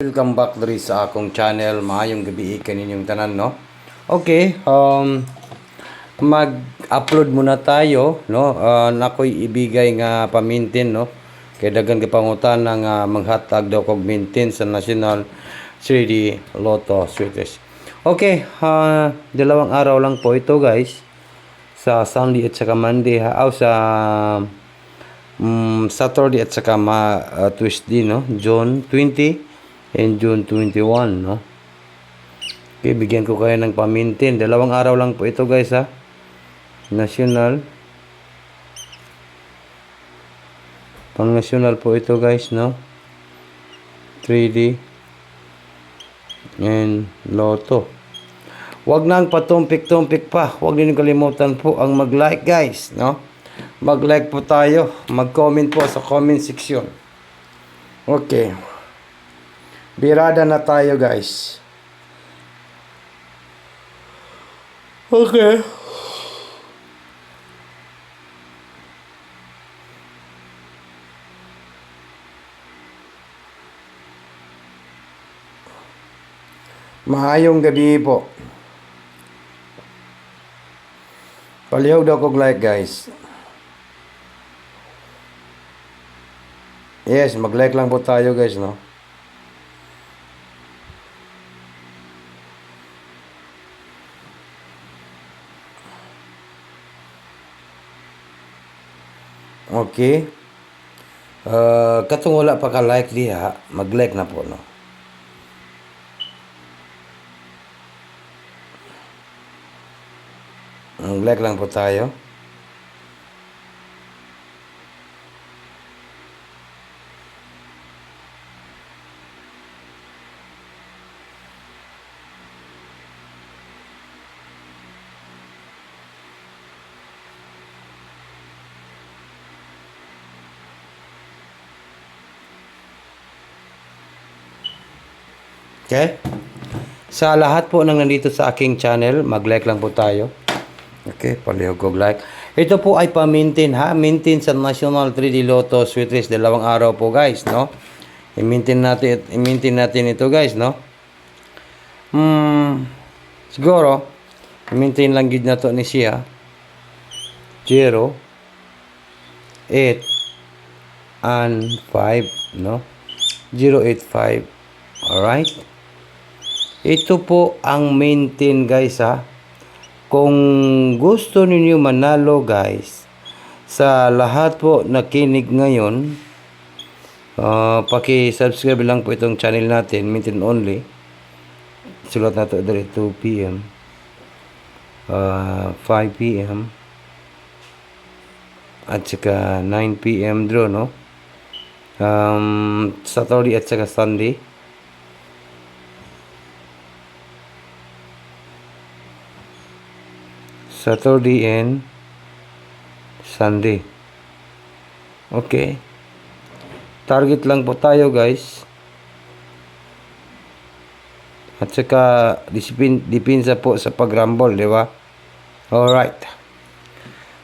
Welcome back diri sa akong channel. Maayong gabi kaninyong tanan, no? Okay, mag-upload muna tayo, no? Nakoy ibigay nga pamintin, no? Kay daghan ka pangutan ng manghatag daw kog mintin sa National 3D Lotto Sweetest. Okay, dalawang araw lang po ito, guys. Sa Sunday at saka Monday, sa Saturday at saka Tuesday, no? June 20 and June 21, no? Okay, bigyan ko kayo ng pamintin. Dalawang araw lang po ito, guys, National. Pang national po ito, guys, no? 3D and Lotto. Huwag nang patumpik-tumpik pa. Huwag din kalimutan po ang mag-like, guys, no? Mag-like po tayo. Mag-comment po sa comment section. Okay. Birada na tayo, guys. Okay. Maayong gabi po. Palihog daw kog like, guys. Yes, mag-like lang po tayo, guys, no? Okay. Katong wala pa ka-like diha, mag-like na po, no? Mag-like lang po tayo. Okay? Sa lahat po nang nandito sa aking channel, mag-like lang po tayo. Okay, palihog kog like. Ito po ay pamintin, mintin sa National 3D Lotto Sweetest. Dalawang araw po, guys, no? I-mintin natin ito, guys, no? Siguro, i-mintin lang gid na to ni siya. 0, 8, and 5, no? 085. Alright? Ito po ang maintain, guys, Kung gusto ninyo manalo, guys, sa lahat po nakinig ngayon, paki-subscribe lang po itong channel natin, maintain only. Sulat na ito dari 2 p.m. 5 p.m. at saka 9 p.m. draw, no? Saturday at saka Sunday. Saturday and Sunday. Okay. Target lang po tayo, guys. At saka dipinsa po sa pag-rumble, di ba? Alright.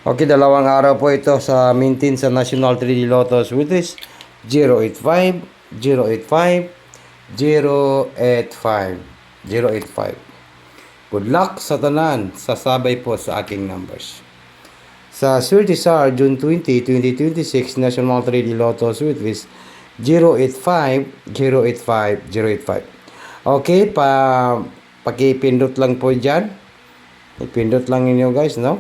Okay, dalawang araw po ito sa maintain sa National 3D Lotto Sweetest. 085, 085, 085, 085. Good luck sa tanan, sasabay po sa aking numbers. Sa Swerte June 20, 2026, National 3D Lotto Sweetest 085, 085, 085. Okay, pakipindot lang po dyan. Ipindot lang ninyo, guys, no?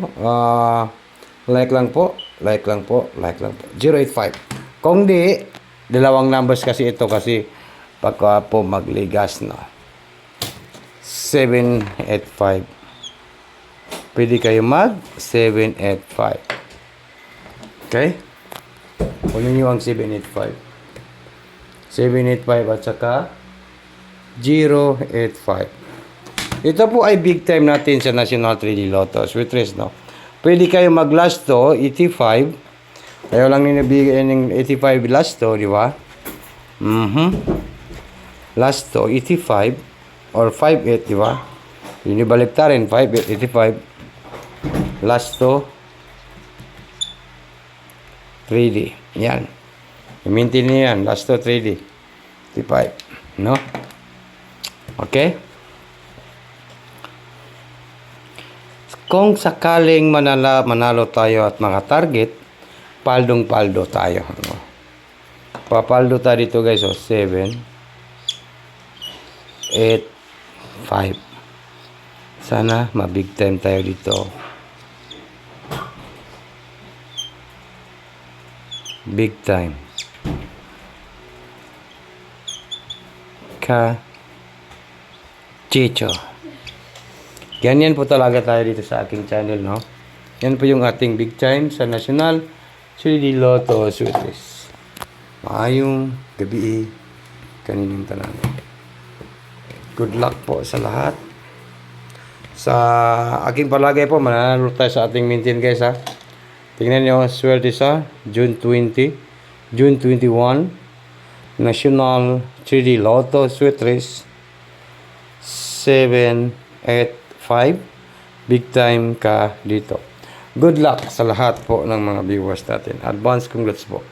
Like lang po, like lang po, like lang po. 085. Kung di, dalawang numbers kasi ito kasi pagka po magligas, no? 785. Pwede kayo mag 785. Okay? Kunin nyo ang 785. 785 at saka 085. Ito po ay big time natin sa National 3D Lotto Sweetest, no? Pwede kayo mag last to 85. Ayaw lang ninabigay ng 85 last to, di ba? Last to 85 or 58, di ba? Yun yung baliktarin, 58, 85. Last to 3D. Yan. I-maintain niyo yan. Last to 3D. 55. No? Okay? Kung sakaling manalo tayo at maka-target, paldong-paldo tayo. No? Papaldo tayo dito guys. So, 7, 8, 5. Sana ma-big time tayo dito. Big time. Chicho. Ganyan po talaga tayo dito sa aking channel, no? Yan po yung ating big time sa National 3D Lotto Sweeties. Maayong gabi kaninang tanan. Good luck po sa lahat. Sa aking palagay po, mananalo tayo sa ating mintin guys ha. Tingnan nyo, swerte sa June 20, June 21, National 3D Lotto Sweeties 7, 8, 5. Big time ka dito. Good luck sa lahat po ng mga viewers natin. Advance congrats po.